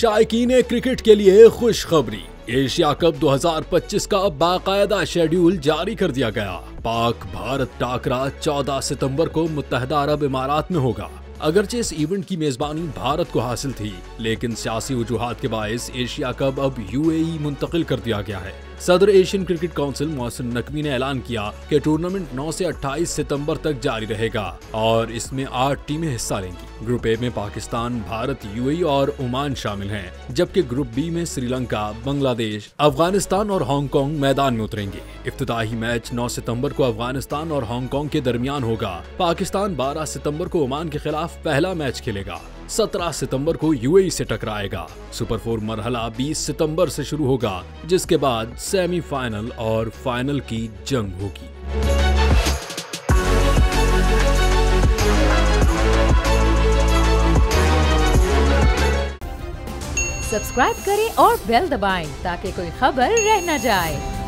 शायकीन cricket के लिए खुशखबरी, एशिया कप 2025 का बाकायदा शेड्यूल जारी कर दिया गया। पाक भारत टाकरा 14 सितंबर को मुत्तहदा अरब इमारात में होगा। अगरचे इस इवेंट की मेजबानी भारत को हासिल थी, लेकिन सियासी वजूहात के बायस एशिया कप अब यूएई मुंतकिल कर दिया गया है। सदर Asian cricket council Mohsin Naqvi ने ऐलान किया कि टूर्नामेंट 9 से 28 सितंबर तक जारी रहेगा और इसमें 8 टीमें हिस्सा लेंगी। ग्रुप ए में पाकिस्तान, भारत, यूएई और ओमान शामिल हैं, जबकि ग्रुप बी में श्रीलंका, बांग्लादेश, अफगानिस्तान और हांगकांग मैदान में उतरेंगे। इफ्तिताही मैच 9 सितंबर को अफगानिस्तान और हांगकांग के दरमियान होगा। पाकिस्तान 12 सितंबर को ओमान के खिलाफ पहला मैच खेलेगा। 17 सितंबर को यूएई से टकराएगा। सुपर 4 मरहला 20 सितंबर से शुरू होगा, जिसके बाद सेमीफाइनल और फाइनल की जंग होगी। सब्सक्राइब करें और बेल दबाएं ताकि कोई खबर रह न जाए।